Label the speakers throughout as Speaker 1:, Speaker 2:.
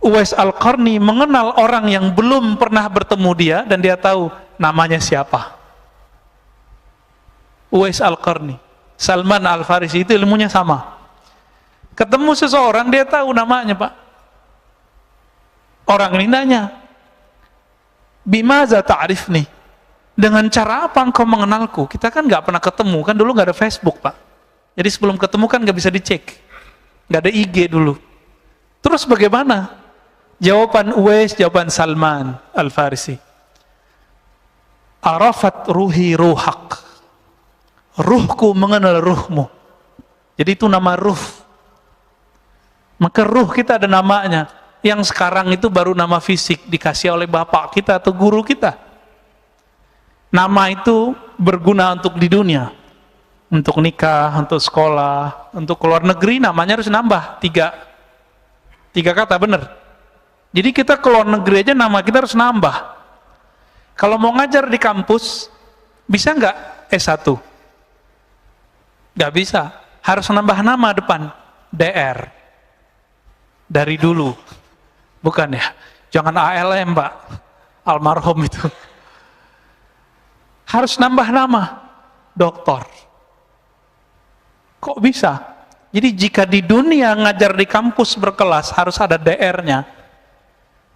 Speaker 1: Uwais Al-Qarni mengenal orang yang belum pernah bertemu dia dan dia tahu namanya siapa. Uwais Al-Qarni, Salman Al-Farisi itu ilmunya sama. Ketemu seseorang dia tahu namanya, Pak. Orang ini nanya, "Bimaza ta'rifni?" Dengan cara apa engkau mengenalku? Kita kan nggak pernah ketemu, kan dulu nggak ada Facebook, Pak. Jadi sebelum ketemu kan nggak bisa dicek, nggak ada IG dulu. Terus bagaimana? Jawaban Uwais, jawaban Salman Al-Farisi. Arafat ruhi ruhak. Ruhku mengenal ruhmu. Jadi itu nama ruh. Maka ruh kita ada namanya. Yang sekarang itu baru nama fisik dikasih oleh bapak kita atau guru kita. Nama itu berguna untuk di dunia. Untuk nikah, untuk sekolah, untuk keluar negeri namanya harus nambah. Tiga kata, benar. Jadi kita keluar negeri aja nama kita harus nambah. Kalau mau ngajar di kampus, bisa nggak S1? Nggak bisa. Harus nambah nama depan. DR. Dari dulu. Bukan ya? Jangan ALM, Pak. Almarhum itu. Harus nambah nama. Doktor. Kok bisa? Jadi jika di dunia ngajar di kampus berkelas harus ada DR-nya.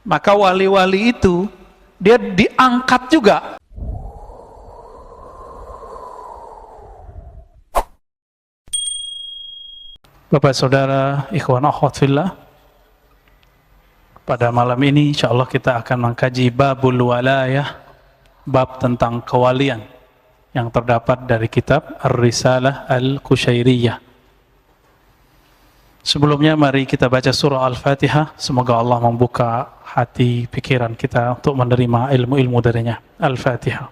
Speaker 1: Maka wali-wali itu dia diangkat juga. Bapak Saudara, ikhwan akhwat fillah, pada malam ini insyaallah kita akan mengkaji babul walayah, bab tentang kewalian yang terdapat dari kitab Ar-Risalah Al-Qushairiyah. Sebelumnya mari kita baca surah Al-Fatihah. Semoga Allah membuka hati pikiran kita untuk menerima ilmu-ilmu darinya. Al-Fatihah.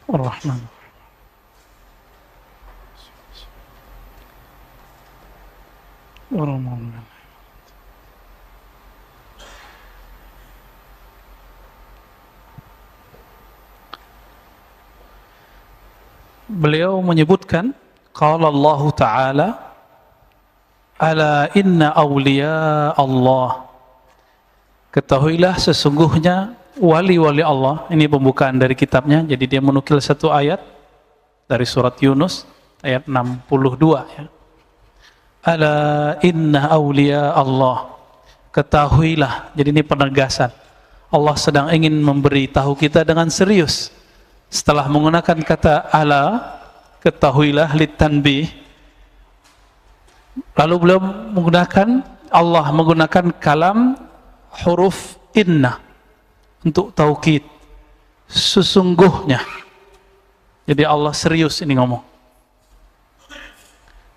Speaker 1: Ar-Rahman. Beliau menyebutkan qala Allah Ta'ala ala inna awliya Allah, ketahuilah sesungguhnya wali-wali Allah. Ini pembukaan dari kitabnya, jadi dia menukil satu ayat dari surat Yunus ayat 62 ya. Ala inna awliya Allah, ketahuilah. Jadi ini penegasan. Allah sedang ingin memberitahu kita dengan serius. Setelah menggunakan kata ala, ketahuilah litanbih, lalu beliau menggunakan, Allah menggunakan kalam huruf inna untuk taukid, sesungguhnya. Jadi Allah serius ini ngomong.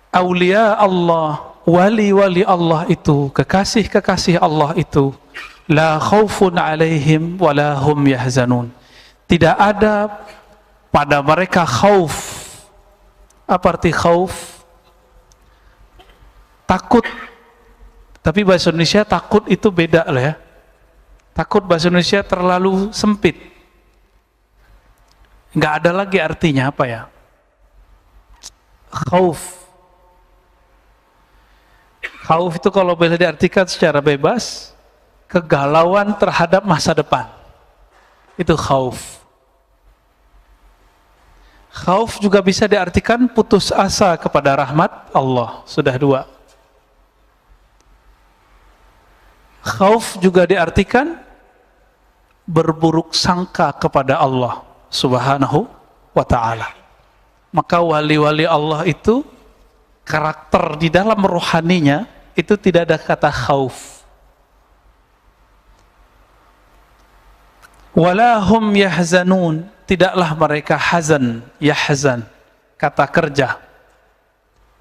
Speaker 1: Aulia Allah, wali-wali Allah itu, kekasih-kekasih Allah itu, la khaufun alaihim wa la hum yahzanun. Tidak ada pada mereka khauf. Apa arti khauf? Takut. Tapi bahasa Indonesia takut itu beda loh ya. Takut bahasa Indonesia terlalu sempit. Nggak ada lagi artinya apa ya? Khauf. Khauf itu kalau boleh diartikan secara bebas, kegalauan terhadap masa depan. Itu khauf. Khauf juga bisa diartikan putus asa kepada rahmat Allah. Sudah dua. Khauf juga diartikan berburuk sangka kepada Allah Subhanahu wa ta'ala. Maka wali-wali Allah itu karakter di dalam rohaninya itu tidak ada kata khauf. Walahum yahzanun, tidaklah mereka hazan, yahzan, kata kerja,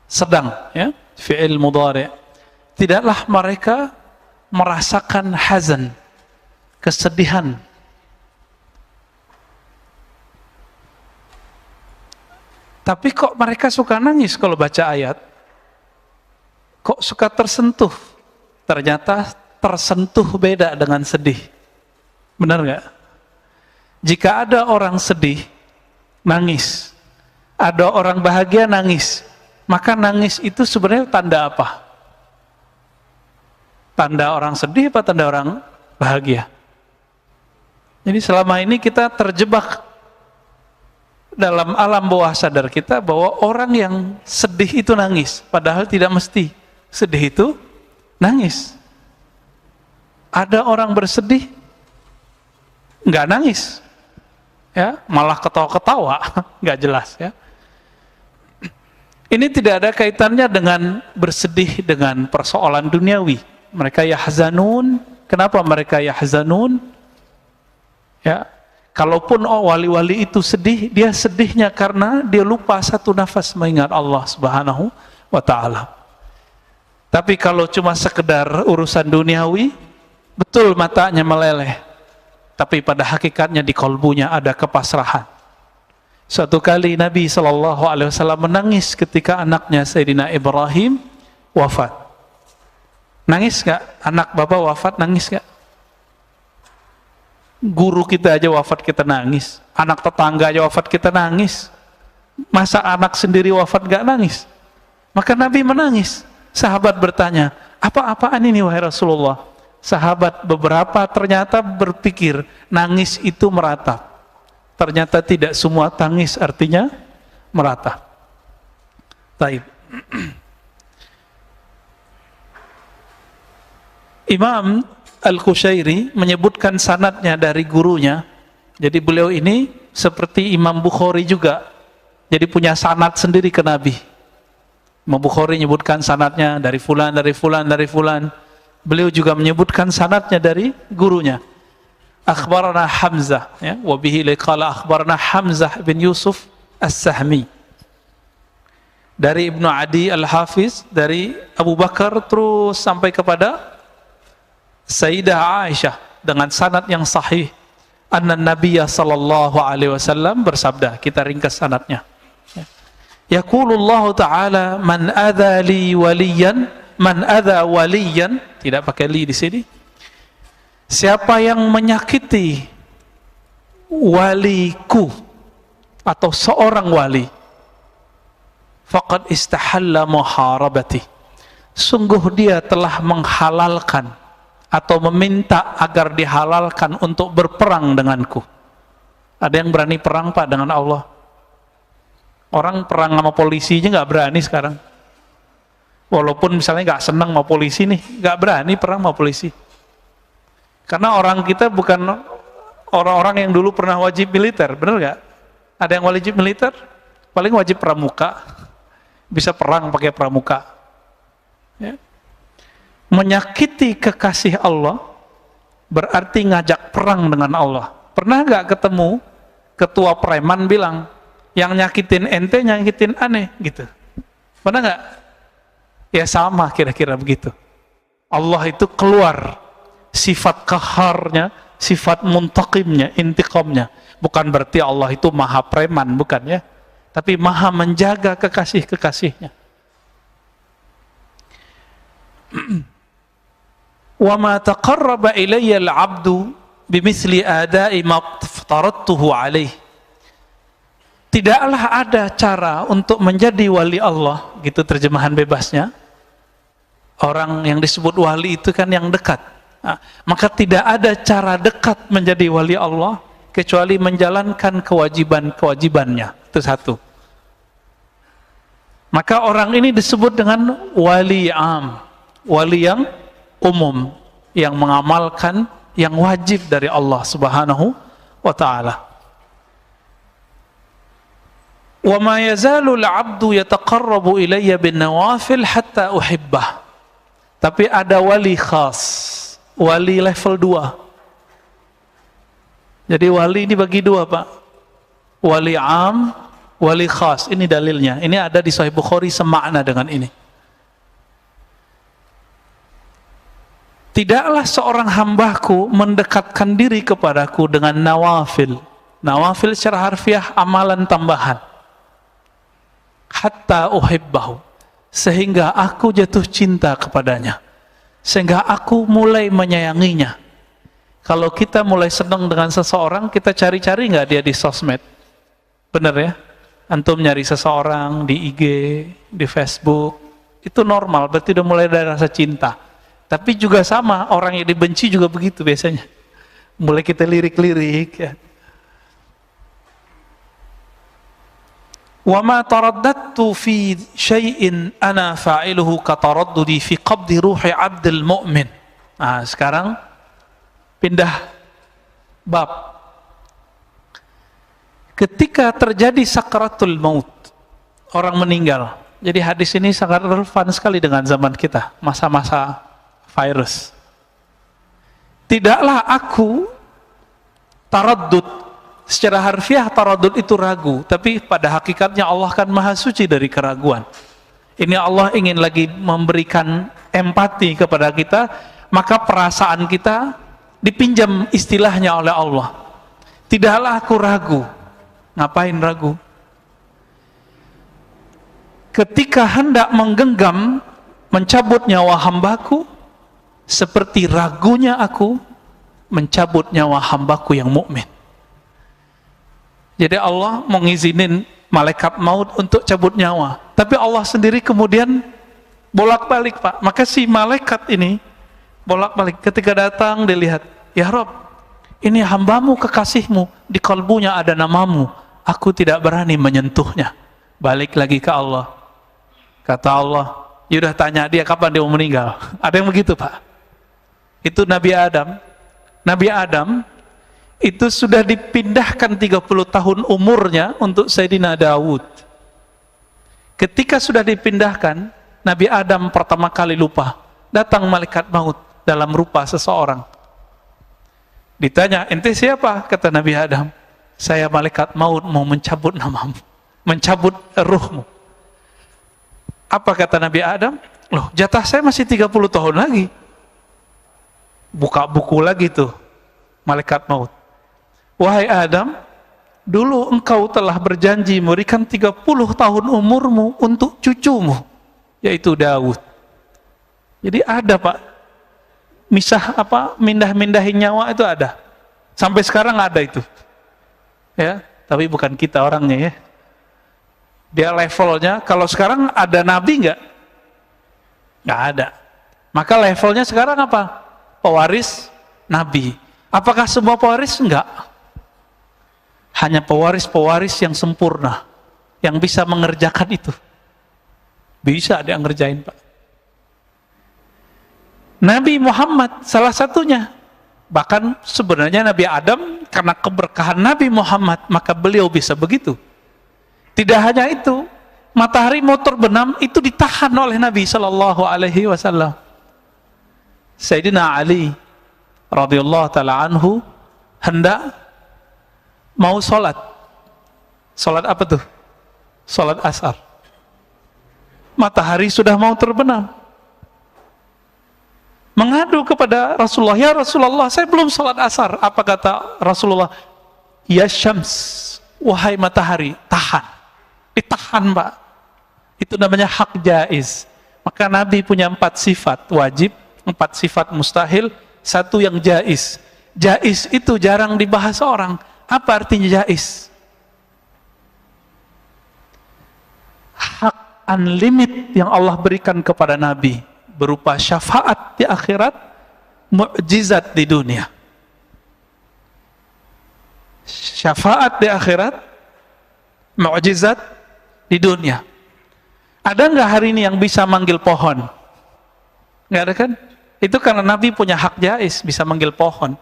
Speaker 1: sedang, ya, fi'il mudhari'. Tidaklah mereka merasakan hazan, kesedihan. Tapi kok mereka suka nangis kalau baca ayat? Kok suka tersentuh? Ternyata tersentuh beda dengan sedih. Benar nggak? Jika ada orang sedih, nangis. Ada orang bahagia, nangis. Maka nangis itu sebenarnya tanda apa? Tanda orang sedih apa tanda orang bahagia? Jadi selama ini kita terjebak dalam alam bawah sadar kita bahwa orang yang sedih itu nangis, padahal tidak mesti sedih itu nangis. Ada orang bersedih nggak nangis, ya malah ketawa-ketawa, nggak jelas ya. Ini tidak ada kaitannya dengan bersedih dengan persoalan duniawi. Mereka yahzanun. Kenapa mereka yahzanun? Ya, kalaupun wali-wali itu sedih, dia sedihnya karena dia lupa satu nafas mengingat Allah Subhanahu wa taala. Tapi kalau cuma sekedar urusan duniawi, betul matanya meleleh. Tapi pada hakikatnya di kolbunya ada kepasrahan. Suatu kali Nabi SAW menangis ketika anaknya Sayyidina Ibrahim wafat. Nangis gak? Anak bapak wafat nangis gak? Guru kita aja wafat kita nangis. Anak tetangga aja wafat kita nangis. Masa anak sendiri wafat gak nangis? Maka Nabi menangis. Sahabat bertanya, apa-apaan ini wahai Rasulullah? Sahabat beberapa ternyata berpikir nangis itu meratap. Ternyata tidak semua tangis artinya meratap. Taib. Imam Al-Qushairi menyebutkan sanadnya dari gurunya. Jadi beliau ini seperti Imam Bukhari juga. Jadi punya sanad sendiri ke Nabi. Imam Bukhari menyebutkan sanadnya dari fulan, dari fulan, dari fulan. Beliau juga menyebutkan sanadnya dari gurunya. Akhbarana Hamzah, ya, wa bihi liqala akhbarana Hamzah bin Yusuf As-Sahmi. Dari Ibnu Adi Al-Hafiz, dari Abu Bakar terus sampai kepada Sayyidah Aisyah dengan sanad yang sahih. Anna Nabiyya sallallahu alaihi wasallam bersabda, kita ringkas sanadnya. Yaqulullahu ta'ala man adza li waliyan, man adza waliyan, tidak pakai li di sini. Siapa yang menyakiti waliku atau seorang wali, faqad istahalla muharabati. Sungguh dia telah menghalalkan atau meminta agar dihalalkan untuk berperang denganku. Ada yang berani perang Pak dengan Allah? Orang perang sama polisi aja nggak berani sekarang. Walaupun misalnya nggak senang sama polisi nih, nggak berani perang sama polisi. Karena orang kita bukan orang-orang yang dulu pernah wajib militer, benar nggak? Ada yang wajib militer? Paling wajib pramuka, bisa perang pakai pramuka. Ya. Menyakiti kekasih Allah berarti ngajak perang dengan Allah. Pernah nggak ketemu ketua preman bilang yang nyakitin ente nyakitin aneh gitu? Pernah nggak? Ya sama kira-kira begitu. Allah itu keluar sifat qaharnya, sifat muntaqimnya, intiqamnya. Bukan berarti Allah itu maha preman, bukan ya? Tapi maha menjaga kekasih-kekasihnya. Wa ma taqarraba ilayya al-'abdu bimithli ada'i ma aftaradtuhu alaih. Tidaklah ada cara untuk menjadi wali Allah, gitu terjemahan bebasnya. Orang yang disebut wali itu kan yang dekat. Nah, maka tidak ada cara dekat menjadi wali Allah kecuali menjalankan kewajiban-kewajibannya. Itu satu. Maka orang ini disebut dengan wali am, wali yang umum, yang mengamalkan yang wajib dari Allah Subhanahu wa ta'ala. Wa ma yazalu al-'abdu yataqarrabu ilayya bin nawafil hatta uhibbah. Tapi ada wali khas, wali level 2. Jadi wali ini bagi dua Pak. Wali am, wali khas. Ini dalilnya. Ini ada di Sahih Bukhari semakna dengan ini. Tidaklah seorang hambaku mendekatkan diri kepadaku dengan nawafil. Nawafil secara harfiah amalan tambahan. Hatta uhibbahu. Sehingga aku jatuh cinta kepadanya. Sehingga aku mulai menyayanginya. Kalau kita mulai senang dengan seseorang, kita cari-cari nggak dia di sosmed? Bener ya? Antum nyari seseorang di IG, di Facebook, itu normal, berarti udah mulai ada rasa cinta. Tapi juga sama, orang yang dibenci juga begitu biasanya. Mulai kita lirik-lirik ya. Wa ma taraddadtu fi syai'in ana fa'iluhu ka taraddudi fi qabdi ruhi 'abdil mu'min. Nah, sekarang pindah bab. Ketika terjadi sakaratul maut, orang meninggal. Jadi hadis ini sangat relevan sekali dengan zaman kita, masa-masa virus. Tidaklah aku taraddud, secara harfiah taraddud itu ragu, tapi pada hakikatnya Allah kan maha suci dari keraguan. Ini Allah ingin lagi memberikan empati kepada kita, maka perasaan kita dipinjam istilahnya oleh Allah. Tidaklah aku ragu. Ngapain ragu? Ketika hendak menggenggam, mencabut nyawa hambaku, seperti ragunya aku mencabut nyawa hambaku yang mukmin. Jadi Allah mengizinin malaikat maut untuk cabut nyawa, tapi Allah sendiri kemudian bolak-balik, Pak. Maka si malaikat ini bolak-balik, ketika datang dilihat, ya Rob, ini hambamu kekasihmu, di kalbunya ada namamu, aku tidak berani menyentuhnya. Balik lagi ke Allah. Kata Allah, yaudah tanya dia kapan dia mau meninggal. Ada yang begitu, Pak. Itu Nabi Adam. Nabi Adam itu sudah dipindahkan 30 tahun umurnya untuk Sayyidina Daud. Ketika sudah dipindahkan, Nabi Adam pertama kali lupa. Datang malaikat maut dalam rupa seseorang. Ditanya, ente siapa? Kata Nabi Adam, saya malaikat maut mau mencabut namamu, mencabut ruhmu. Apa kata Nabi Adam? Loh, jatah saya masih 30 tahun lagi. Buka buku lagi tuh malaikat maut. Wahai Adam, dulu engkau telah berjanji memberikan 30 tahun umurmu untuk cucumu, yaitu Daud. Jadi ada, Pak, misah mindah-mindahin nyawa itu ada. Sampai sekarang ada itu. Ya, tapi bukan kita orangnya ya. Dia levelnya, kalau sekarang ada nabi nggak? Nggak ada. Maka levelnya sekarang apa? Pewaris nabi. Apakah semua pewaris? Enggak. Hanya pewaris-pewaris yang sempurna, yang bisa mengerjakan itu. Bisa dia ngerjain, Pak. Nabi Muhammad salah satunya. Bahkan sebenarnya Nabi Adam, karena keberkahan Nabi Muhammad, maka beliau bisa begitu. Tidak hanya itu, matahari mau terbenam itu ditahan oleh Nabi Shallallahu Alaihi Wasallam. Sayyidina Ali radhiyallahu taala anhu hendak mau sholat. Sholat apa tuh? Sholat asar. Matahari sudah mau terbenam. Mengadu kepada Rasulullah, ya Rasulullah, saya belum sholat asar. Apa kata Rasulullah? Ya Syams, wahai matahari, tahan. Ditahan, Pak. Itu namanya hak jaiz. Maka Nabi punya 4 sifat wajib, 4 sifat mustahil, 1 yang jaiz. Jaiz itu jarang dibahas orang. Apa artinya jaiz? Hak unlimited yang Allah berikan kepada Nabi berupa syafaat di akhirat, mukjizat di dunia. Syafaat di akhirat, mukjizat di dunia. Ada nggak hari ini yang bisa manggil pohon? Nggak ada kan? Itu karena Nabi punya hak jaiz, bisa manggil pohon.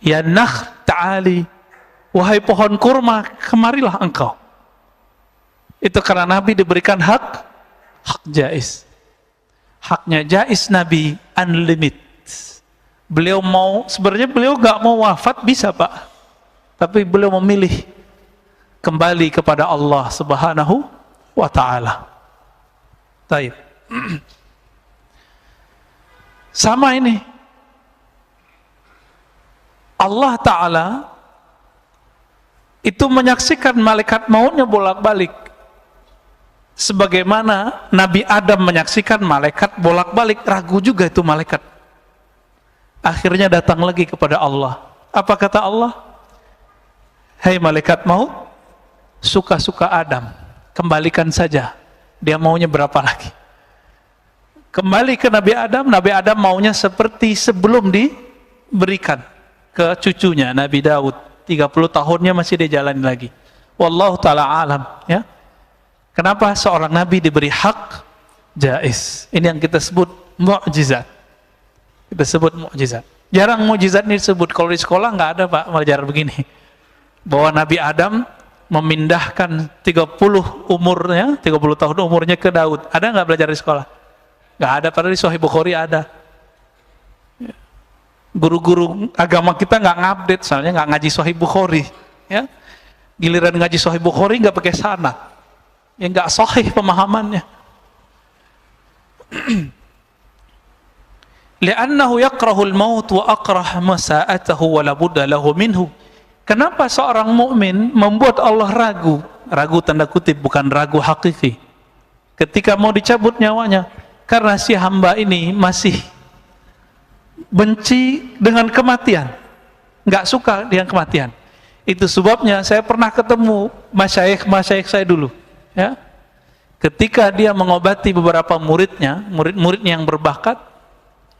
Speaker 1: Ya nakh ta'ali, wahai pohon kurma, kemarilah engkau. Itu karena Nabi diberikan hak jaiz. Haknya jaiz Nabi unlimited. Beliau mau, sebenarnya beliau nggak mau wafat bisa, Pak, tapi beliau memilih kembali kepada Allah Subhanahu wa ta'ala. Baik. Sama ini. Allah Ta'ala itu menyaksikan malaikat mautnya bolak-balik. Sebagaimana Nabi Adam menyaksikan malaikat bolak-balik, ragu juga itu malaikat. Akhirnya datang lagi kepada Allah. Apa kata Allah? Hei malaikat maut, suka-suka Adam, kembalikan saja. Dia maunya berapa lagi? Kembali ke Nabi Adam maunya seperti sebelum diberikan ke cucunya Nabi Daud. 30 tahunnya masih dia jalani lagi. Wallahu ta'ala alam, ya. Kenapa seorang nabi diberi hak jaiz? Ini yang kita sebut mukjizat. Kita sebut mukjizat. Jarang mukjizat ini disebut. Kalau di sekolah nggak ada, Pak, belajar begini. Bahwa Nabi Adam memindahkan 30 tahun umurnya ke Daud. Ada nggak belajar di sekolah? Nggak ada, padahal di Sahih Bukhari ada. Guru-guru agama kita nggak ngupdate, soalnya nggak ngaji Sahih Bukhari. Ya. Giliran ngaji Sahih Bukhari nggak pakai sanad. Ya nggak sahih pemahamannya. Li'annahu yakrahul maut wa akrah masa'atahu wa la budda lahu minhu. Kenapa seorang mukmin membuat Allah ragu? Ragu tanda kutip, bukan ragu hakiki. Ketika mau dicabut nyawanya, karena si hamba ini masih benci dengan kematian, nggak suka dengan kematian. Itu sebabnya saya pernah ketemu masyayikh saya dulu, ya. Ketika dia mengobati beberapa muridnya yang berbakat,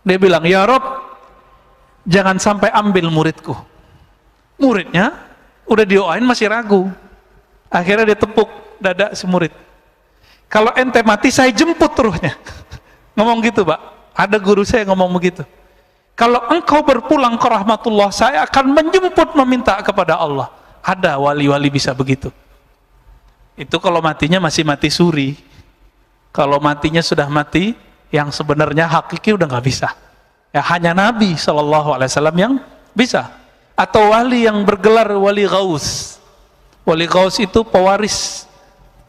Speaker 1: dia bilang, "Ya Rob, jangan sampai ambil muridku." Muridnya udah dioain masih ragu. Akhirnya dia tepuk dada si murid. "Kalau ente mati saya jemput ruhnya." Ngomong gitu, Pak. Ada guru saya ngomong begitu. "Kalau engkau berpulang ke rahmatullah, saya akan menjemput meminta kepada Allah." Ada wali-wali bisa begitu. Itu kalau matinya masih mati suri. Kalau matinya sudah mati yang sebenarnya hakiki udah nggak bisa. Ya hanya Nabi SAW yang bisa. Atau wali yang bergelar wali gaus. Wali gaus itu pewaris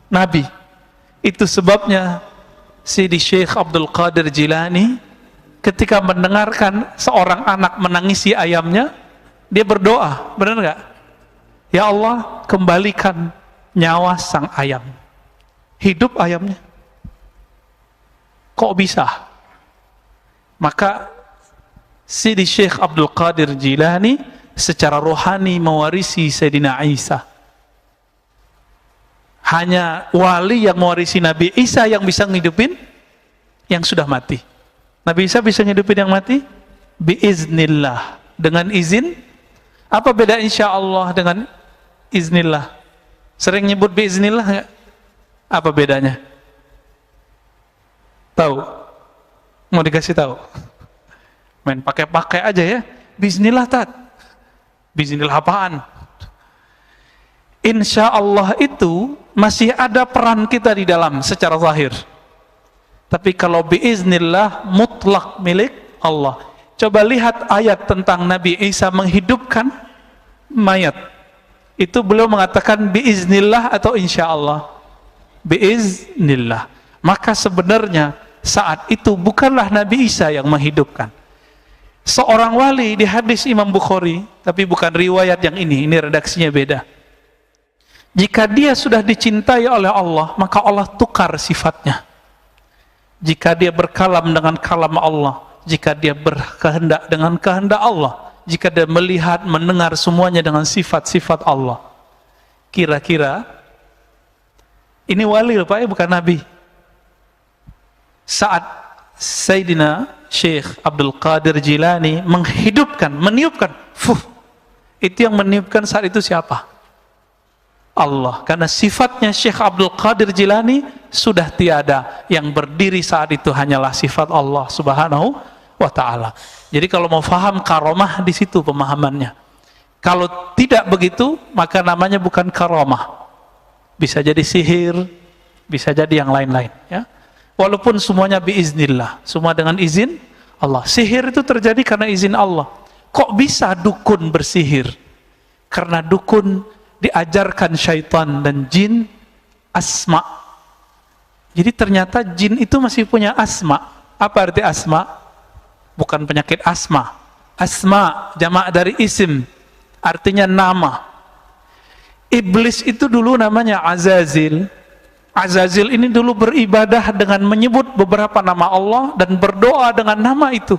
Speaker 1: Nabi. Itu sebabnya Sidi Syekh Abdul Qadir Jilani ketika mendengarkan seorang anak menangisi ayamnya, dia berdoa, benar nggak? "Ya Allah, kembalikan nyawa sang ayam." Hidup ayamnya. Kok bisa? Maka Sidi Syekh Abdul Qadir Jilani secara rohani mewarisi Sayyidina Isa. Hanya wali yang mewarisi Nabi Isa yang bisa ngidupin yang sudah mati. Nabi Isa bisa ngidupin yang mati biiznillah, dengan izin. Apa beda insya Allah dengan iznillah? Sering nyebut biiznillah nggak? Apa bedanya? Tahu? Mau dikasih tahu? Main pakai-pakai aja ya. Bismillah tat. Bismillah apaan? Insya Allah itu masih ada peran kita di dalam secara zahir. Tapi kalau biiznillah mutlak milik Allah. Coba lihat ayat tentang Nabi Isa menghidupkan mayat. Itu beliau mengatakan biiznillah atau insya Allah? Biiznillah. Maka sebenarnya saat itu bukanlah Nabi Isa yang menghidupkan. Seorang wali di hadis Imam Bukhari, tapi bukan riwayat yang ini redaksinya beda. Jika dia sudah dicintai oleh Allah, maka Allah tukar sifatnya. Jika dia berkalam dengan kalam Allah, jika dia berkehendak dengan kehendak Allah, jika dia melihat, mendengar semuanya dengan sifat-sifat Allah. Kira-kira ini wali loh Pak, bukan Nabi. Saat Sayyidina Syekh Abdul Qadir Jilani menghidupkan, meniupkan, itu yang meniupkan saat itu siapa? Allah. Karena sifatnya Syekh Abdul Qadir Jilani sudah tiada. Yang berdiri saat itu hanyalah sifat Allah Subhanahu wa ta'ala. Jadi kalau mau faham karomah, di situ pemahamannya. Kalau tidak begitu, maka namanya bukan karomah. Bisa jadi sihir, bisa jadi yang lain-lain, ya. Walaupun semuanya biiznillah, semua dengan izin Allah. Sihir itu terjadi karena izin Allah. Kok bisa dukun bersihir? Karena dukun diajarkan syaitan dan jin asma. Jadi ternyata jin itu masih punya asma. Apa arti asma? Bukan penyakit asma. Asma jamak dari isim, artinya nama. Iblis itu dulu namanya Azazil. Azazil ini dulu beribadah dengan menyebut beberapa nama Allah dan berdoa dengan nama itu.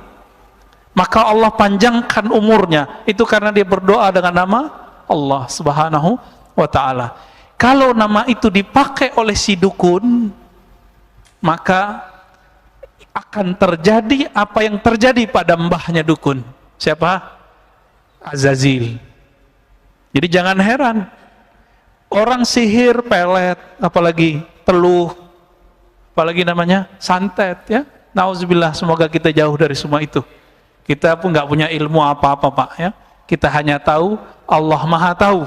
Speaker 1: Maka Allah panjangkan umurnya. Itu karena dia berdoa dengan nama Allah Subhanahu wa ta'ala. Kalau nama itu dipakai oleh si dukun, maka akan terjadi apa yang terjadi pada mbahnya dukun. Siapa? Azazil. Jadi jangan heran, orang sihir, pelet, apalagi teluh, apalagi namanya santet, ya. Nauzubillah, semoga kita jauh dari semua itu. Kita pun nggak punya ilmu apa-apa, Pak, ya. Kita hanya tahu Allah Maha tahu.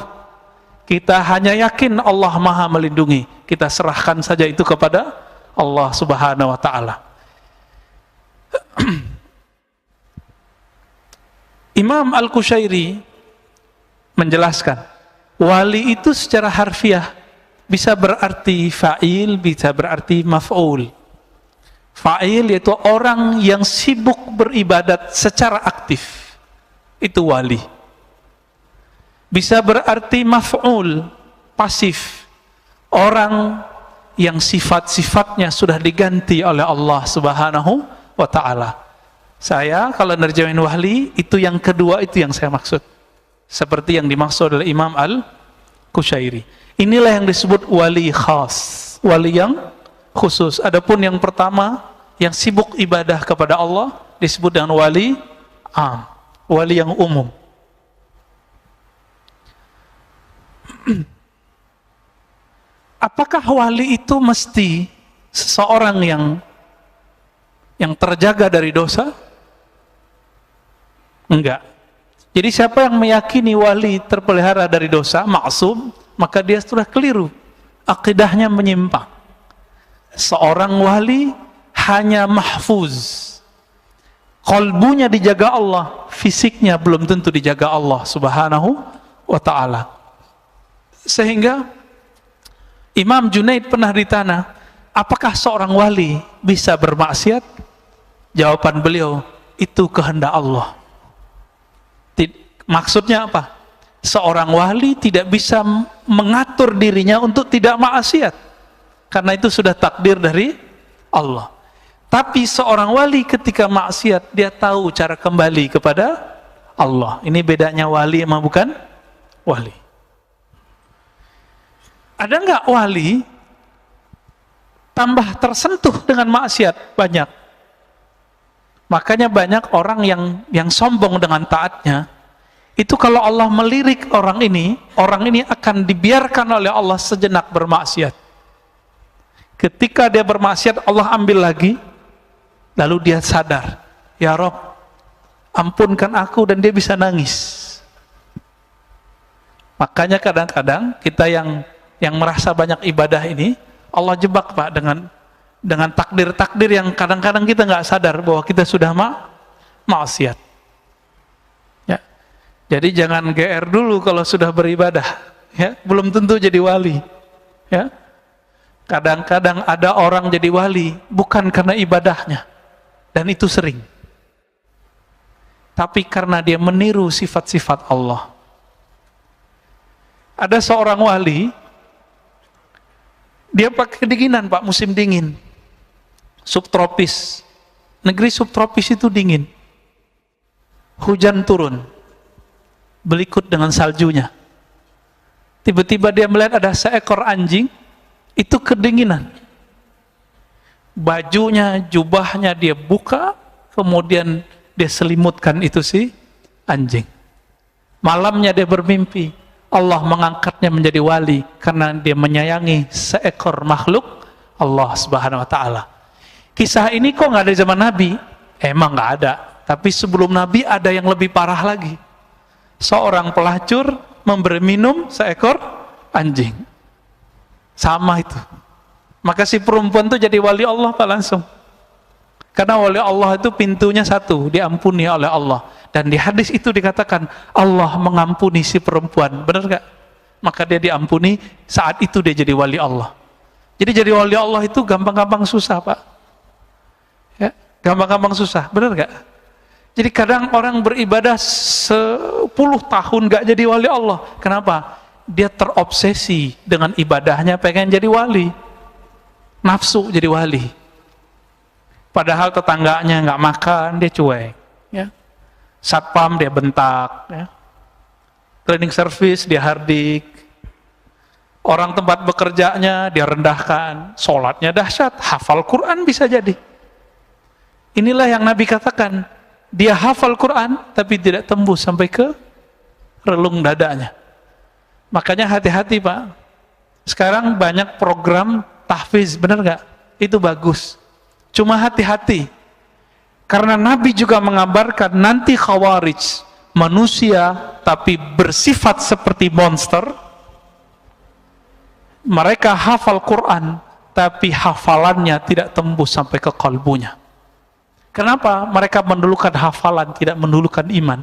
Speaker 1: Kita hanya yakin Allah Maha melindungi. Kita serahkan saja itu kepada Allah Subhanahu wa taala. Imam Al-Qushairi menjelaskan, wali itu secara harfiah bisa berarti fa'il, bisa berarti maf'ul. Fa'il yaitu orang yang sibuk beribadat secara aktif, itu wali. Bisa berarti maf'ul, pasif, orang yang sifat-sifatnya sudah diganti oleh Allah Subhanahu wa ta'ala. Saya kalau nerjemahin wali, itu yang kedua, itu yang saya maksud. Seperti yang dimaksud oleh Imam Al-Qushairi. Inilah yang disebut wali khas, wali yang khusus. Adapun yang pertama, yang sibuk ibadah kepada Allah, disebut dengan wali am, wali yang umum. Apakah wali itu mesti seseorang yang terjaga dari dosa? Enggak. Jadi siapa yang meyakini wali terpelihara dari dosa, maksum, maka dia sudah keliru. Akidahnya menyimpang. Seorang wali hanya mahfuz. Qalbunya dijaga Allah, fisiknya belum tentu dijaga Allah Subhanahu wa ta'ala. Sehingga Imam Junaid pernah ditanya, apakah seorang wali bisa bermaksiat? Jawaban beliau, itu kehendak Allah. Maksudnya apa? Seorang wali tidak bisa mengatur dirinya untuk tidak maksiat, karena itu sudah takdir dari Allah. Tapi seorang wali ketika maksiat, dia tahu cara kembali kepada Allah. Ini bedanya wali sama bukan wali. Ada nggak wali tambah tersentuh dengan maksiat? Banyak. Makanya banyak orang yang sombong dengan taatnya. Itu kalau Allah melirik orang ini akan dibiarkan oleh Allah sejenak bermaksiat. Ketika dia bermaksiat, Allah ambil lagi, lalu dia sadar, ya Rob, ampunkan aku, dan dia bisa nangis. Makanya kadang-kadang kita yang merasa banyak ibadah ini, Allah jebak, Pak, dengan takdir-takdir yang kadang-kadang kita nggak sadar bahwa kita sudah maksiat. Jadi jangan GR dulu kalau sudah beribadah, ya, belum tentu jadi wali, ya. Kadang-kadang ada orang jadi wali bukan karena ibadahnya, dan itu sering, tapi karena dia meniru sifat-sifat Allah. Ada seorang wali, dia pakai kedinginan, Pak, musim dingin, subtropis, negeri subtropis itu dingin, hujan turun, berikut dengan saljunya. Tiba-tiba dia melihat ada seekor anjing, itu kedinginan. Bajunya, jubahnya dia buka, kemudian dia selimutkan itu si anjing. Malamnya dia bermimpi, Allah mengangkatnya menjadi wali karena dia menyayangi seekor makhluk Allah Subhanahu wa ta'ala. Kisah ini kok nggak ada zaman Nabi? Emang nggak ada. Tapi sebelum Nabi ada yang lebih parah lagi. Seorang pelacur memberi minum seekor anjing. Sama itu. Maka si perempuan itu jadi wali Allah, Pak, langsung. Karena wali Allah itu pintunya satu, diampuni oleh Allah. Dan di hadis itu dikatakan Allah mengampuni si perempuan. Benar gak? Maka dia diampuni, saat itu dia jadi wali Allah. Jadi jadi wali Allah itu gampang-gampang susah, Pak. Ya, gampang-gampang susah. Benar gak? Jadi kadang orang beribadah 10 tahun gak jadi wali Allah. Kenapa? Dia terobsesi dengan ibadahnya, pengen jadi wali. Nafsu jadi wali. Padahal tetangganya gak makan, dia cuek. Ya. Satpam dia bentak. Ya. Cleaning service dia hardik. Orang tempat bekerjanya dia rendahkan. Sholatnya dahsyat, hafal Quran bisa jadi. Inilah yang Nabi katakan, dia hafal Quran tapi tidak tembus sampai ke relung dadanya. Makanya hati-hati Pak. Sekarang banyak program tahfiz, benar nggak? Itu bagus. Cuma hati-hati. Karena Nabi juga mengabarkan nanti Khawarij, manusia tapi bersifat seperti monster. Mereka hafal Quran tapi hafalannya tidak tembus sampai ke kalbunya. Kenapa? Mereka mendulukan hafalan, tidak mendulukan iman.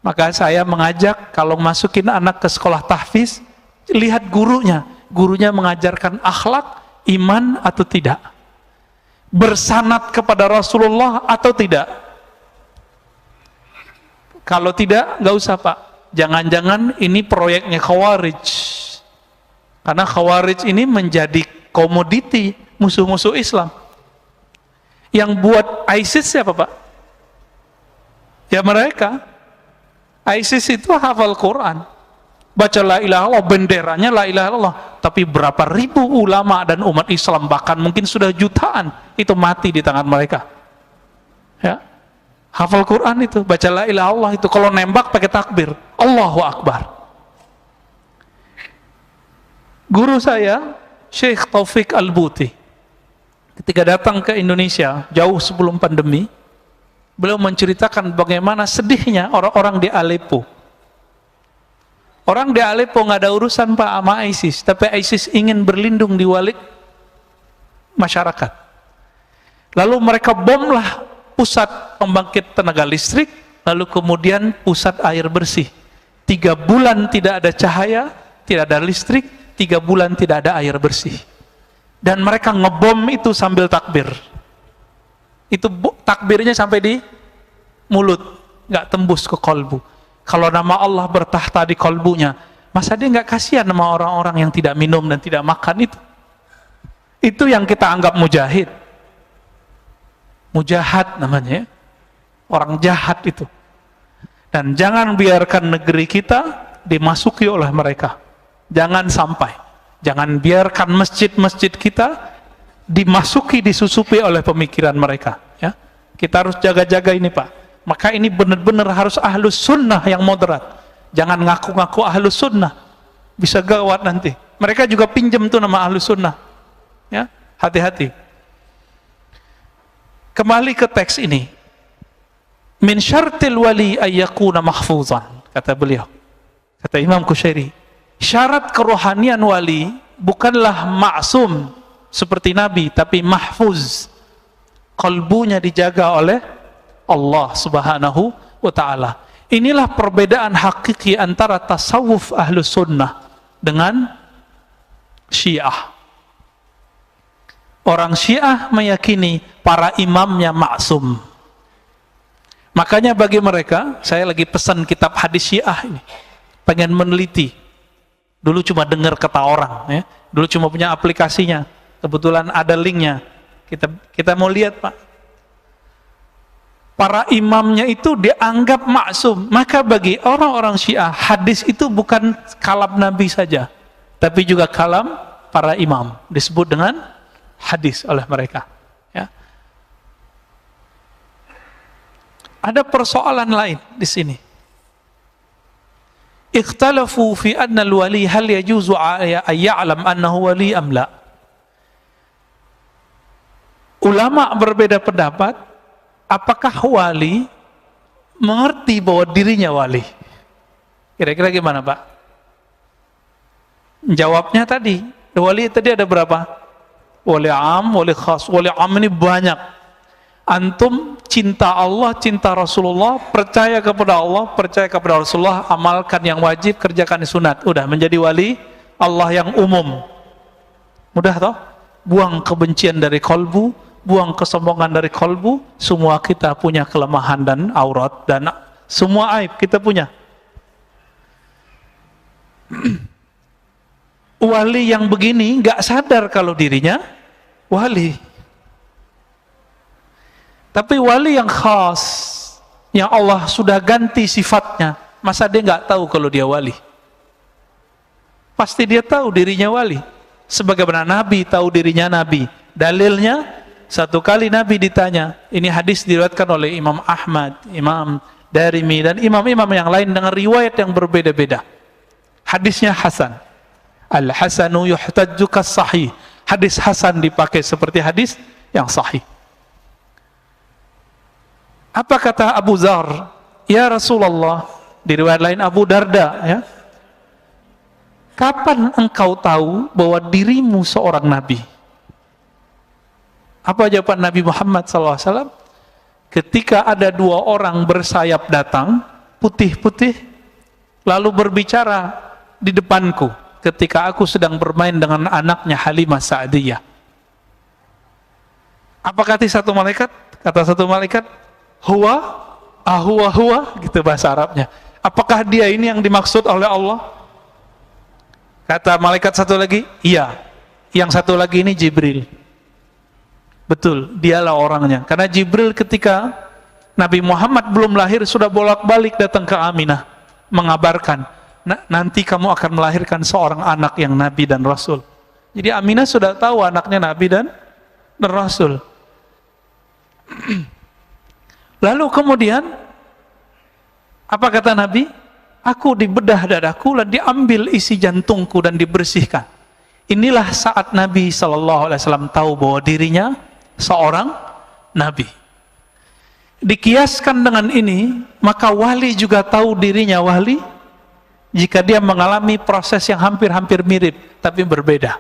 Speaker 1: Maka saya mengajak kalau masukin anak ke sekolah tahfiz, lihat gurunya. Gurunya mengajarkan akhlak, iman atau tidak. Bersanad kepada Rasulullah atau tidak. Kalau tidak, nggak usah Pak. Jangan-jangan ini proyeknya Khawarij. Karena Khawarij ini menjadi komoditi musuh-musuh Islam. Yang buat ISIS siapa Pak? Ya mereka. ISIS itu hafal Quran, baca la ilaha illallah, benderanya la ilaha illallah, tapi berapa ribu ulama dan umat Islam, bahkan mungkin sudah jutaan, itu mati di tangan mereka. Ya, hafal Quran itu, baca la ilaha illallah itu, kalau nembak pakai takbir, Allahu Akbar. Guru saya, Syekh Taufik Al-Buti, ketika datang ke Indonesia, jauh sebelum pandemi, beliau menceritakan bagaimana sedihnya orang-orang di Aleppo. Orang di Aleppo nggak ada urusan Pak sama ISIS, tapi ISIS ingin berlindung di balik masyarakat. Lalu mereka bomlah pusat pembangkit tenaga listrik, lalu kemudian pusat air bersih. 3 bulan tidak ada cahaya, tidak ada listrik, 3 bulan tidak ada air bersih. Dan mereka ngebom itu sambil takbir. Itu takbirnya sampai di mulut, nggak tembus ke kolbu. Kalau nama Allah bertahta di kolbunya, masa dia nggak kasihan sama orang-orang yang tidak minum dan tidak makan itu? Itu yang kita anggap mujahid. Mujahid namanya, orang jahat itu. Dan jangan biarkan negeri kita dimasuki oleh mereka. Jangan sampai. Jangan biarkan masjid-masjid kita dimasuki, disusupi oleh pemikiran mereka. Ya, kita harus jaga-jaga ini Pak. Maka ini benar-benar harus ahlus sunnah yang moderat. Jangan ngaku-ngaku ahlus sunnah, bisa gawat nanti. Mereka juga pinjam tuh nama ahlus sunnah. Ya, hati-hati. Kembali ke teks ini. Min syartil wali ayyakuna mahfuzan, kata beliau. Kata Imam Qushairi, syarat kerohanian wali bukanlah maksum seperti Nabi, tapi mahfuz, kalbunya dijaga oleh Allah subhanahu wa ta'ala. Inilah perbedaan hakiki antara tasawuf ahlus sunnah dengan Syiah. Orang Syiah meyakini para imamnya maksum. Makanya bagi mereka, saya lagi pesan kitab hadis Syiah ini, pengen meneliti. Dulu cuma dengar kata orang, ya. Dulu cuma punya aplikasinya. Kebetulan ada linknya. Kita mau lihat Pak. Para imamnya itu dianggap maksum. Maka bagi orang-orang Syiah, hadis itu bukan kalam Nabi saja, tapi juga kalam para imam. Disebut dengan hadis oleh mereka. Ya. Ada persoalan lain di sini. Ikhtalafu fi anna al-wali hal yajuzu ayya'lam annahu wali am la. Ulama berbeda pendapat, apakah wali mengerti bahwa dirinya wali? Kira-kira gimana Pak? Jawabnya tadi, wali tadi ada berapa? Wali am, wali khas. Wali am ini banyak. Antum cinta Allah, cinta Rasulullah, percaya kepada Allah, percaya kepada Rasulullah, amalkan yang wajib, kerjakan sunat, udah menjadi wali Allah yang umum. Mudah toh? Buang kebencian dari kolbu, buang kesombongan dari kolbu. Semua kita punya kelemahan dan aurat, dan semua aib kita punya. Wali yang begini nggak sadar kalau dirinya wali. Tapi wali yang khas, yang Allah sudah ganti sifatnya, masa dia nggak tahu kalau dia wali? Pasti dia tahu dirinya wali. Sebagaimana Nabi tahu dirinya Nabi. Dalilnya, Satu kali Nabi ditanya, ini hadis diriwayatkan oleh Imam Ahmad, Imam Darimi, dan imam-imam yang lain dengan riwayat yang berbeda-beda. Hadisnya hasan. Al-hasanu yuhtajju kas-sahih. Hadis hasan dipakai seperti hadis yang sahih. Apa kata Abu Dzar? Ya Rasulullah, di riwayat lain Abu Darda, ya. Kapan engkau tahu bahwa dirimu seorang nabi? Apa jawaban Nabi Muhammad SAW? Ketika ada dua orang bersayap datang, putih-putih, lalu berbicara di depanku, ketika aku sedang bermain dengan anaknya Halimah Sa'diyah. Apa kata satu malaikat? Kata satu malaikat, huwa, huwa, gitu bahasa Arabnya. Apakah dia ini yang dimaksud oleh Allah? Kata malaikat satu lagi, iya. Yang satu lagi ini Jibril. Betul, dialah orangnya. Karena Jibril ketika Nabi Muhammad belum lahir sudah bolak-balik datang ke Aminah mengabarkan, nanti kamu akan melahirkan seorang anak yang Nabi dan Rasul. Jadi Aminah sudah tahu anaknya Nabi dan Rasul. Lalu kemudian apa kata Nabi? Aku dibedah dadaku dan diambil isi jantungku dan dibersihkan. Inilah saat Nabi SAW tahu bahwa dirinya seorang Nabi. Dikiaskan dengan ini, maka wali juga tahu dirinya wali jika dia mengalami proses yang hampir-hampir mirip, tapi berbeda.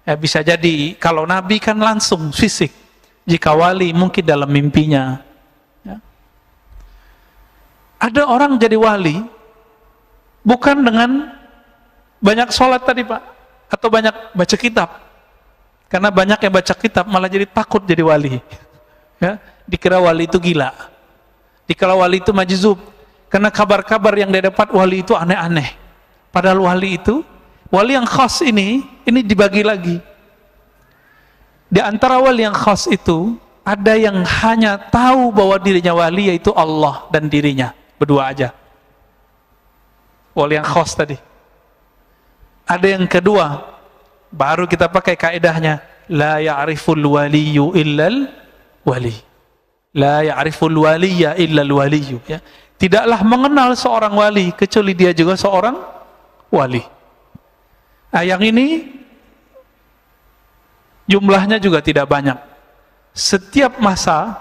Speaker 1: Ya, bisa jadi kalau Nabi kan langsung fisik, jika wali mungkin dalam mimpinya. Ya. Ada orang jadi wali bukan dengan banyak sholat tadi Pak, atau banyak baca kitab. Karena banyak yang baca kitab malah jadi takut jadi wali. Ya, dikira wali itu gila, dikira wali itu majzub, karena kabar-kabar yang dia dapat wali itu aneh-aneh. Padahal wali itu, wali yang khas ini dibagi lagi. Di antara wali yang khas itu, ada yang hanya tahu bahwa dirinya wali, yaitu Allah dan dirinya, berdua aja. Wali yang khas tadi. Ada yang kedua, baru kita pakai kaidahnya, la ya'riful waliyyu illal wali. La ya'riful waliyya illal waliyyu, ya. Tidaklah mengenal seorang wali kecuali dia juga seorang wali. Nah, yang ini jumlahnya juga tidak banyak. Setiap masa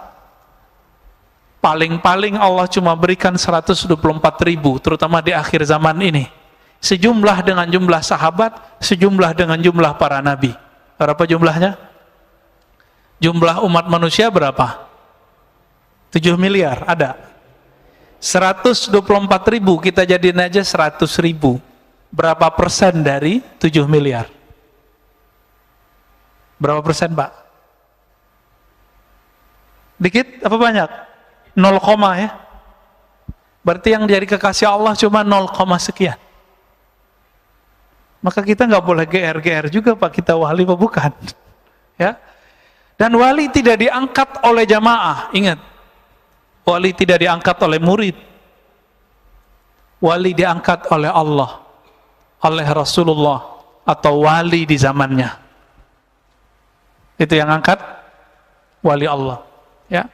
Speaker 1: paling-paling Allah cuma berikan 124.000, terutama di akhir zaman ini. Sejumlah dengan jumlah sahabat, sejumlah dengan jumlah para nabi. Berapa jumlahnya? Jumlah umat manusia berapa? 7 miliar, ada. 124.000, kita jadiin aja 100.000. Berapa persen dari 7 miliar? Berapa persen, Pak? Dikit apa banyak? 0, ya. Berarti yang jadi kekasih Allah cuma 0, sekian. Maka kita nggak boleh GR juga Pak, kita wali apa bukan? Ya. Dan wali tidak diangkat oleh jamaah, ingat. Wali tidak diangkat oleh murid. Wali diangkat oleh Allah, oleh Rasulullah, atau wali di zamannya. Itu yang angkat wali Allah, ya.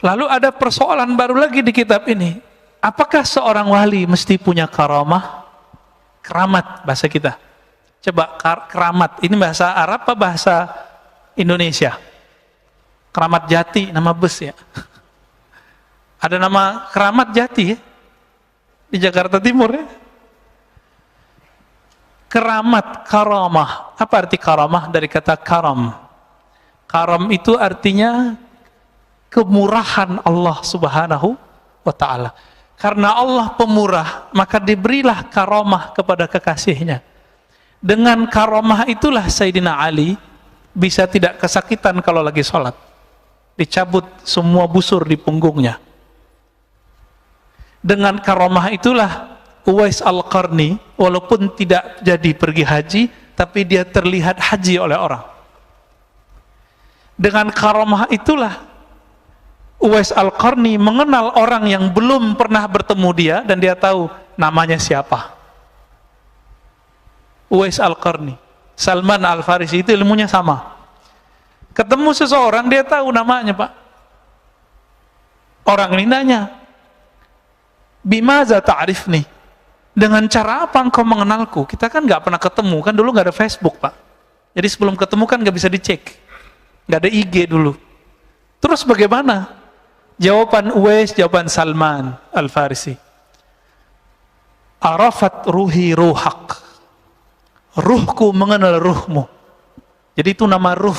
Speaker 1: Lalu ada persoalan baru lagi di kitab ini. Apakah seorang wali mesti punya karamah? Keramat bahasa kita. Coba keramat, ini bahasa Arab apa bahasa Indonesia? Keramat Jati, nama bus ya. Ada nama Keramat Jati ya, di Jakarta Timur ya. Keramat, karamah. Apa arti karamah? Dari kata karam. Karam itu artinya kemurahan Allah Subhanahu wa ta'ala. Karena Allah pemurah, maka diberilah karamah kepada kekasihnya. Dengan karamah itulah Sayyidina Ali bisa tidak kesakitan kalau lagi sholat. Dicabut semua busur di punggungnya. Dengan karamah itulah Uwais Al-Qarni, walaupun tidak jadi pergi haji, tapi dia terlihat haji oleh orang. Dengan karamah itulah Uwais Al-Qarni mengenal orang yang belum pernah bertemu dia, dan dia tahu namanya siapa. Uwais Al-Qarni, Salman Al-Farisi, itu ilmunya sama. Ketemu seseorang, dia tahu namanya, Pak. Orang ini nanya, bimaza ta'rifni? Dengan cara apa engkau mengenalku? Kita kan nggak pernah ketemu, kan dulu nggak ada Facebook, Pak. Jadi sebelum ketemu kan nggak bisa dicek, nggak ada IG dulu. Terus bagaimana? Jawaban Uwais, jawaban Salman Al-Farisi. Arafat ruhi ruhak. Ruhku mengenal ruhmu. Jadi itu nama ruh.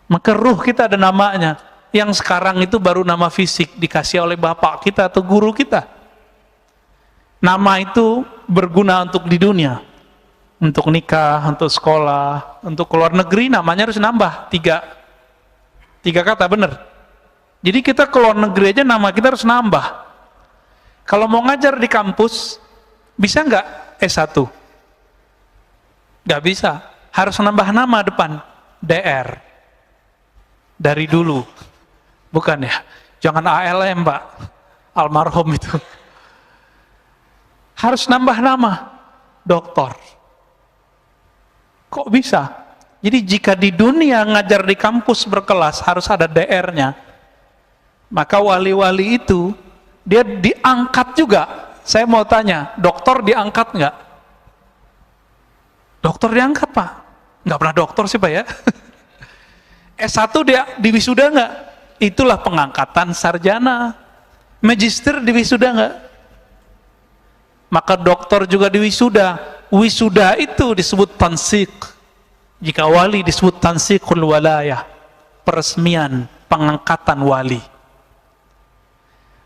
Speaker 1: Maka ruh kita ada namanya. Yang sekarang itu baru nama fisik, dikasih oleh bapak kita atau guru kita. Nama itu berguna untuk di dunia. Untuk nikah, untuk sekolah, untuk keluar negeri namanya harus nambah. Tiga kata, benar. Jadi kita keluar negeri aja nama kita harus nambah. Kalau mau ngajar di kampus, bisa nggak S1? Nggak bisa. Harus nambah nama depan. DR. Dari dulu. Bukan ya? Jangan ALM, Pak. Almarhum itu. Harus nambah nama. Doktor. Kok bisa? Jadi jika di dunia ngajar di kampus berkelas harus ada DR-nya. Maka wali-wali itu dia diangkat juga. Saya mau tanya, dokter diangkat nggak? Dokter diangkat, Pak? Nggak pernah dokter sih, Pak, ya. S1 dia diwisuda nggak? Itulah pengangkatan sarjana. Magister diwisuda nggak? Maka dokter juga diwisuda. Wisuda itu disebut tansik. Jika wali disebut tansikul walayah. Peresmian, pengangkatan wali.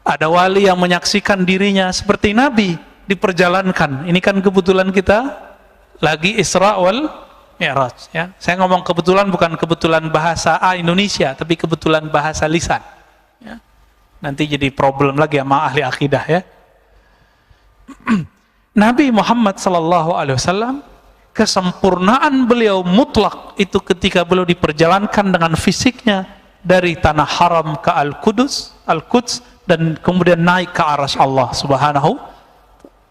Speaker 1: Ada wali yang menyaksikan dirinya seperti Nabi diperjalankan. Ini kan kebetulan kita lagi Isra wal Mi'raj, ya. Saya ngomong kebetulan bukan kebetulan bahasa Indonesia, tapi kebetulan bahasa lisan. Ya. Nanti jadi problem lagi sama ahli akidah, ya. Nabi Muhammad SAW, kesempurnaan beliau mutlak itu ketika beliau diperjalankan dengan fisiknya dari tanah haram ke Al-Quds, dan kemudian naik ke arasy Allah Subhanahu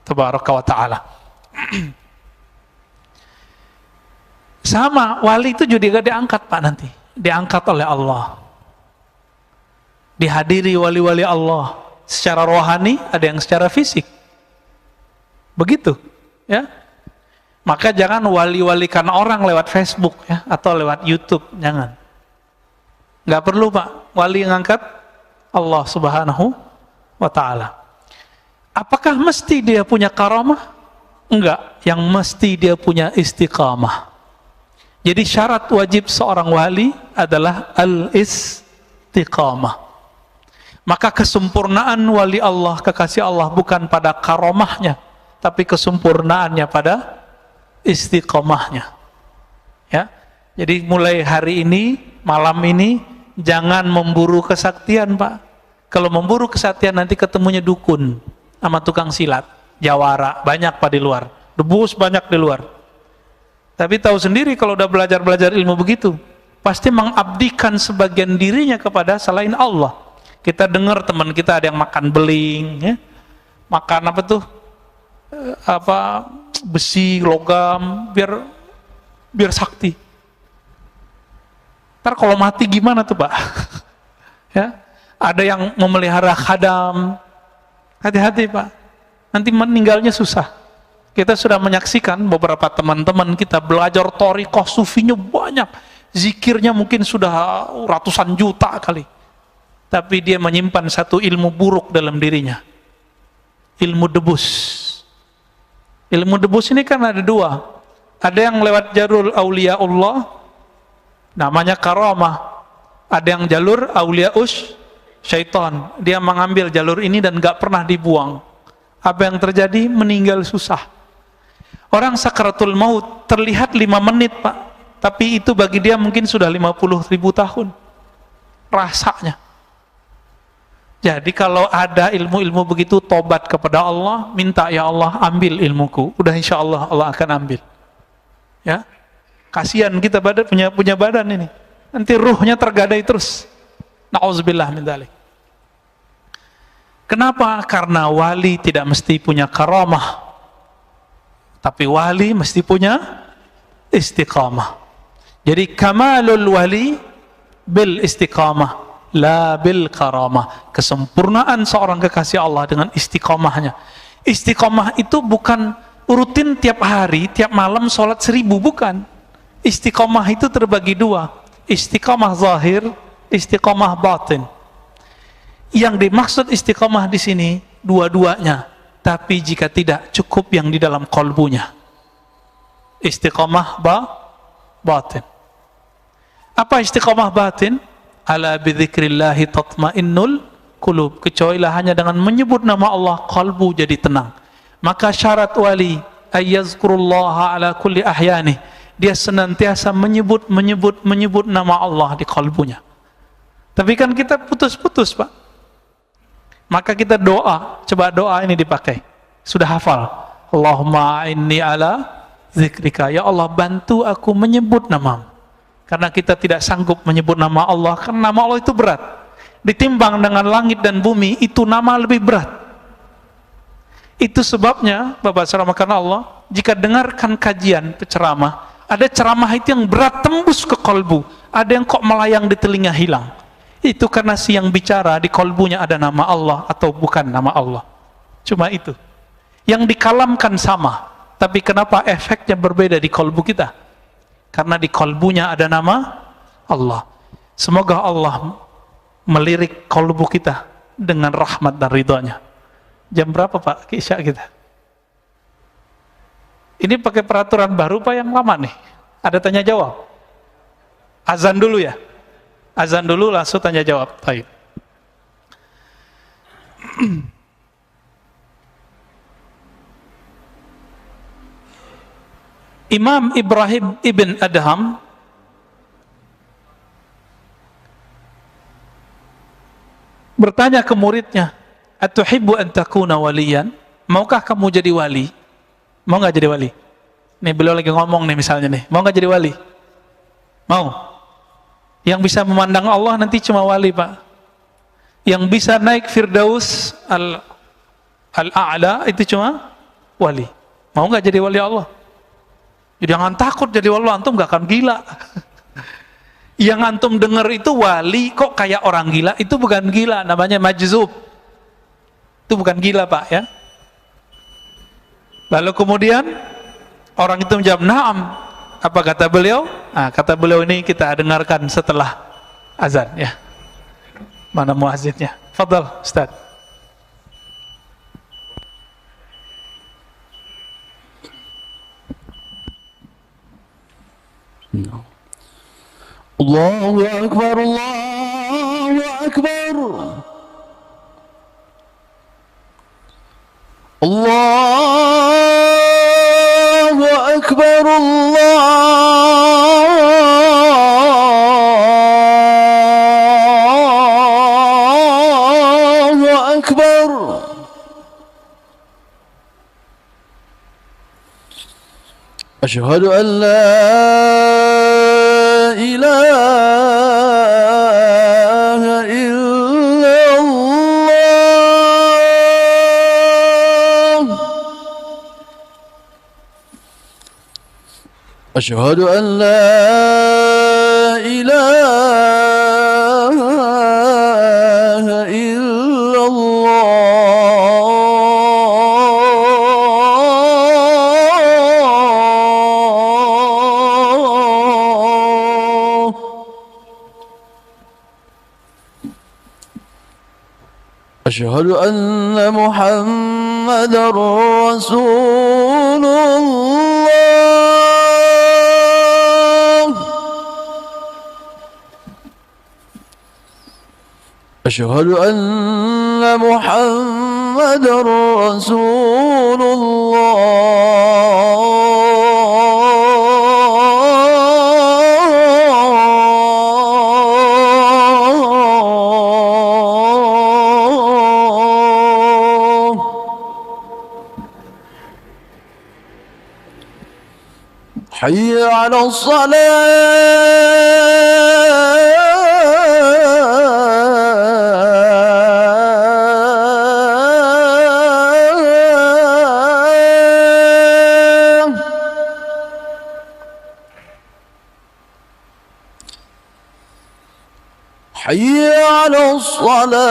Speaker 1: Tabaraka wa Ta'ala. Sama, wali itu juga diangkat, Pak, nanti. Diangkat oleh Allah. Dihadiri wali-wali Allah. Secara rohani, ada yang secara fisik. Begitu, ya. Maka jangan wali-walikan orang lewat Facebook, ya, atau lewat YouTube, jangan. Nggak perlu, Pak. Wali yang angkat Allah Subhanahu wa Ta'ala. Apakah mesti dia punya karamah? Enggak. Yang mesti dia punya istiqamah. Jadi syarat wajib seorang wali adalah al-istiqamah. Maka kesempurnaan wali Allah, kekasih Allah, bukan pada karamahnya, tapi kesempurnaannya pada istiqamahnya. Ya. Jadi mulai hari ini, malam ini, jangan memburu kesaktian, Pak. Kalau memburu kesaktian nanti ketemunya dukun sama tukang silat, jawara, banyak, Pak, di luar. Debus banyak di luar. Tapi tahu sendiri kalau udah belajar ilmu begitu, pasti mengabdikan sebagian dirinya kepada selain Allah. Kita dengar teman kita ada yang makan beling, ya. Makan apa tuh? Besi, logam, biar sakti. Ntar kalau mati gimana tuh, Pak? Ya, ada yang memelihara khadam. Hati-hati, Pak. Nanti meninggalnya susah. Kita sudah menyaksikan beberapa teman-teman kita belajar thariqah sufinya banyak. Zikirnya mungkin sudah ratusan juta kali. Tapi dia menyimpan satu ilmu buruk dalam dirinya. Ilmu debus. Ilmu debus ini kan ada dua. Ada yang lewat jalur auliaullah, namanya karamah. Ada yang jalur auliaus syaitan. Dia mengambil jalur ini dan gak pernah dibuang. Apa yang terjadi? Meninggal susah. Orang sakaratul maut terlihat 5 menit, Pak. Tapi itu bagi dia mungkin sudah 50.000 tahun. Rasanya. Jadi kalau ada ilmu-ilmu begitu, tobat kepada Allah, minta, ya Allah ambil ilmuku. Udah insya Allah Allah akan ambil. Ya, kasihan kita punya badan ini. Nanti ruhnya tergadai terus. Na'udzubillah min dzalik. Kenapa? Karena wali tidak mesti punya karamah. Tapi wali mesti punya istiqamah. Jadi kamalul wali bil istiqamah, la bil karamah. Kesempurnaan seorang kekasih Allah dengan istiqamahnya. Istiqamah itu bukan rutin tiap hari, tiap malam sholat 1000, bukan. Istiqamah itu terbagi dua, istiqamah zahir, istiqamah batin. Yang dimaksud istiqamah di sini dua-duanya, tapi jika tidak cukup yang di dalam kolbunya. Istiqamah batin. Apa istiqamah batin? Ala bidzikrillahi tatmainnul qulub. Kecuali hanya dengan menyebut nama Allah, kalbu jadi tenang. Maka syarat wali ayyazkurullaha ala kulli ahyani. Dia senantiasa menyebut nama Allah di kalbunya. Tapi kan kita putus-putus, Pak. Maka kita doa, coba doa ini dipakai. Sudah hafal. Allahumma inni ala zikrika. Ya Allah, bantu aku menyebut namamu. Karena kita tidak sanggup menyebut nama Allah, karena nama Allah itu berat. Ditimbang dengan langit dan bumi, itu nama lebih berat. Itu sebabnya, Bapak seramakan Allah, jika dengarkan kajian penceramah, ada ceramah itu yang berat tembus ke kolbu, ada yang kok melayang di telinga hilang. Itu karena si yang bicara di kolbunya ada nama Allah atau bukan nama Allah. Cuma itu. Yang dikalamkan sama, tapi kenapa efeknya berbeda di kolbu kita? Karena di kolbunya ada nama Allah. Semoga Allah melirik kolbu kita dengan rahmat dan ridhonya. Jam berapa Pak Isya kita? Ini pakai peraturan baru Pak yang lama nih? Ada tanya jawab? Azan dulu ya? Azan dulu langsung tanya jawab. Baik. Imam Ibrahim ibn Adham bertanya ke muridnya, "Atuhibbu an takuna waliyan?" Maukah kamu jadi wali? Mau nggak jadi wali? Nih beliau lagi ngomong nih misalnya nih, mau nggak jadi wali? Mau? Yang bisa memandang Allah nanti cuma wali, Pak. Yang bisa naik Firdaus al-A'la itu cuma wali. Mau nggak jadi wali Allah? Jangan takut jadi wali, antum gak akan gila. Yang antum dengar itu wali kok kayak orang gila, itu bukan gila, namanya majzub. Itu bukan gila, Pak, ya. Lalu kemudian orang itu menjawab, "Na'am." Apa kata beliau? Nah, kata beliau ini kita dengarkan setelah azan, ya. Mana muazzinnya? Fadhal, Ustaz.
Speaker 2: Allahu Akbar, Allahu Akbar, Allahu Akbar, Allahu Akbar. Asyhadu an la ilaha illallah. Asyhadu an la ilaha illallah. أشهد أن محمدًا رسول الله. أشهد أن محمدًا رسول الله. حي على الصلاة. حي على الصلاة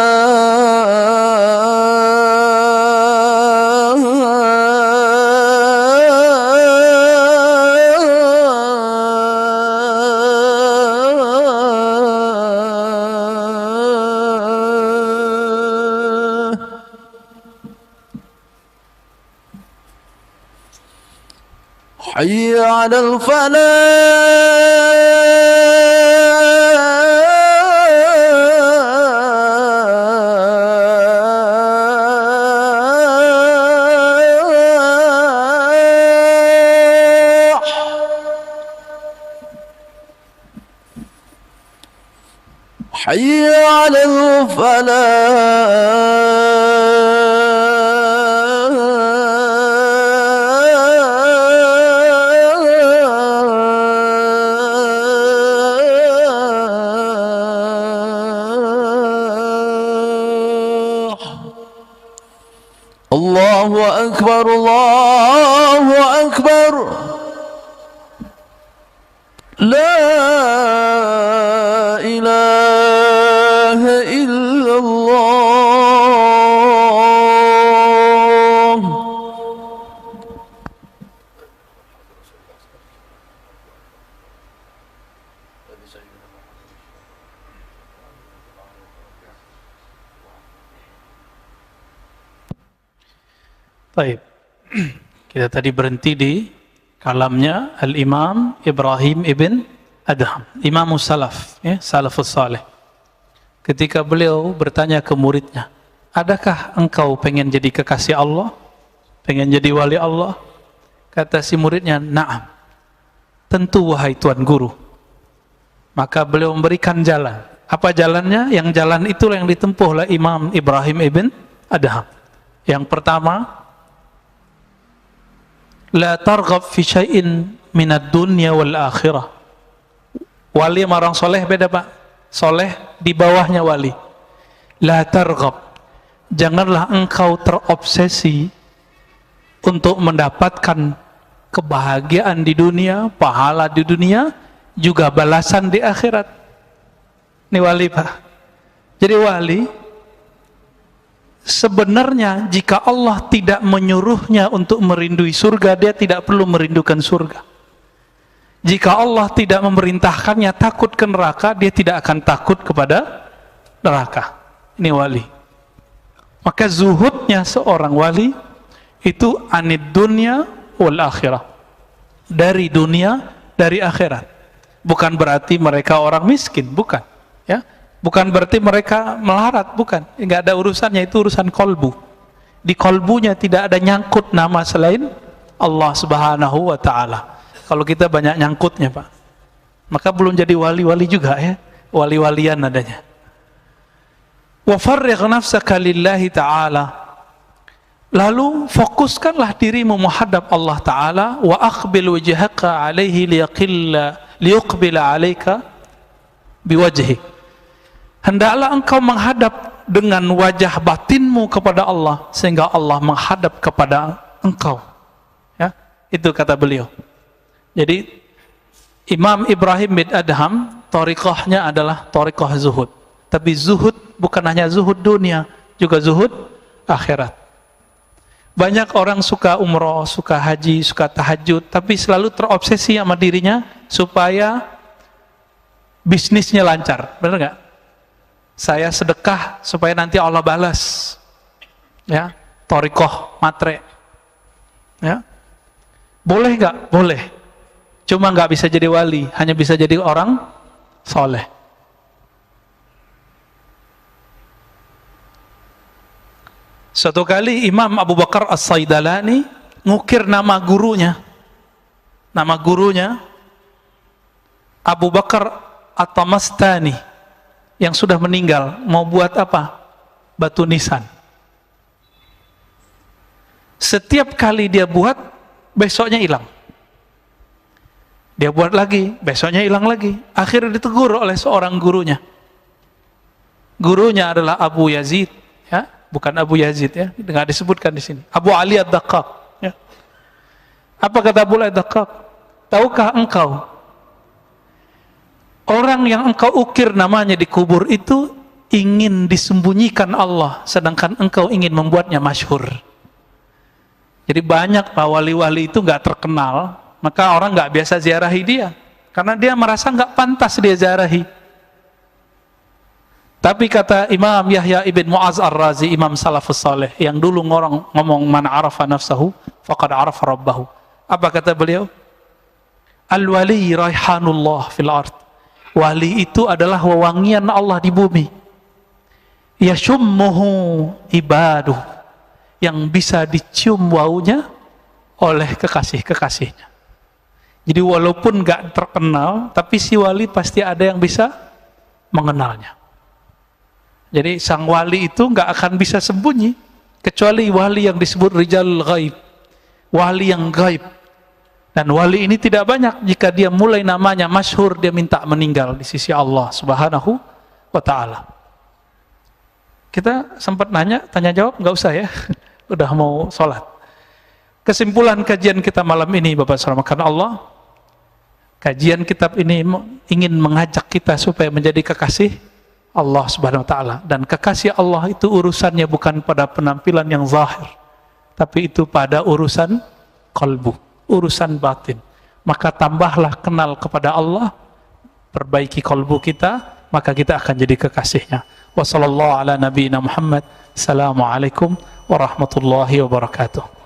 Speaker 2: حي على الفلاح حي على الفلاح الله أكبر الله أكبر لا إله إلا الله
Speaker 1: Baik. Kita tadi berhenti di kalamnya Al-Imam Ibrahim ibn Adham, Imam Salaf, ya, Salafus Saleh. Ketika beliau bertanya ke muridnya, adakah engkau pengen jadi kekasih Allah? Pengen jadi wali Allah? Kata si muridnya, na'am. Tentu wahai Tuan Guru. Maka beliau memberikan jalan. Apa jalannya? Yang jalan itulah yang ditempuh oleh Imam Ibrahim ibn Adham. Yang pertama, la targhab fi syai'in minad dunya wal akhirah. Wali sama orang soleh beda, Pak. Soleh di bawahnya wali. La targhab, janganlah engkau terobsesi untuk mendapatkan kebahagiaan di dunia, pahala di dunia, juga balasan di akhirat. Ini wali, Pak. Jadi wali sebenarnya jika Allah tidak menyuruhnya untuk merindui surga, dia tidak perlu merindukan surga. Jika Allah tidak memerintahkannya takut ke neraka, dia tidak akan takut kepada neraka. Ini wali. Maka zuhudnya seorang wali itu anid dunya wal akhirah. Dari dunia, dari akhirat. Bukan berarti mereka orang miskin, bukan. Ya, bukan berarti mereka melarat, bukan. Enggak ada urusannya, itu urusan kolbu. Di kolbunya tidak ada nyangkut nama selain Allah Subhanahu wa ta'ala. Kalau kita banyak nyangkutnya, Pak, maka belum jadi wali-wali juga, ya. Wali-walian adanya. Wa farrigh nafsaka lillahi ta'ala. Lalu fokuskanlah dirimu menghadap Allah Ta'ala. Wa aqbil wajhaka alaihi liyuqbila alaika biwajhi. Hendaklah engkau menghadap dengan wajah batinmu kepada Allah, sehingga Allah menghadap kepada engkau. Ya, itu kata beliau. Jadi Imam Ibrahim bin Adham, thariqahnya adalah thariqah zuhud. Tapi zuhud bukan hanya zuhud dunia, juga zuhud akhirat. Banyak orang suka umroh, suka haji, suka tahajud, tapi selalu terobsesi sama dirinya supaya bisnisnya lancar. Benar nggak? Saya sedekah supaya nanti Allah balas. Ya, thariqah matre. Ya, boleh nggak? Boleh. Cuma nggak bisa jadi wali, hanya bisa jadi orang soleh. Suatu kali Imam Abu Bakar As-Saidalani ngukir nama gurunya. Nama gurunya Abu Bakar At-Tamastani yang sudah meninggal. Mau buat apa? Batu nisan. Setiap kali dia buat, besoknya hilang. Dia buat lagi, besoknya hilang lagi. Akhirnya ditegur oleh seorang gurunya. Gurunya adalah Abu Yazid, ya, bukan Abu Yazid, ya, nggak disebutkan di sini. Abu Ali Ad-Daqqaq. Ya. Apa kata Abu Ali Ad-Daqqaq? Tahukah engkau, orang orang yang engkau ukir namanya di kubur itu ingin disembunyikan Allah, sedangkan engkau ingin membuatnya masyhur. Jadi banyak Pak wali-wali itu nggak terkenal, maka orang nggak biasa ziarahi dia, karena dia merasa nggak pantas dia ziarahi. Tapi kata Imam Yahya ibn Mu'az ar-Razi, Imam Salafus Saleh, yang dulu ngomong man arafa nafsahu faqad arafa rabbahu. Apa kata beliau? Al-wali raihanullah fil ard. Wali itu adalah wewangian Allah di bumi. Yashummuhu ibaduh, yang bisa dicium baunya oleh kekasih-kekasihnya. Jadi walaupun gak terkenal, tapi si wali pasti ada yang bisa mengenalnya. Jadi sang wali itu gak akan bisa sembunyi, kecuali wali yang disebut rijalul ghaib, wali yang gaib. Dan wali ini tidak banyak, jika dia mulai namanya masyhur, dia minta meninggal di sisi Allah subhanahu wa ta'ala. Kita sempat tanya jawab, nggak usah ya, udah mau sholat. Kesimpulan kajian kita malam ini, Bapak Saudara, karena Allah, kajian kitab ini ingin mengajak kita supaya menjadi kekasih Allah subhanahu wa ta'ala. Dan kekasih Allah itu urusannya bukan pada penampilan yang zahir, tapi itu pada urusan qalbu, urusan batin. Maka tambahlah kenal kepada Allah, perbaiki qalbu kita, maka kita akan jadi kekasihnya. Wa sallallahu ala nabiyyina Muhammad. Assalamualaikum warahmatullahi wabarakatuh.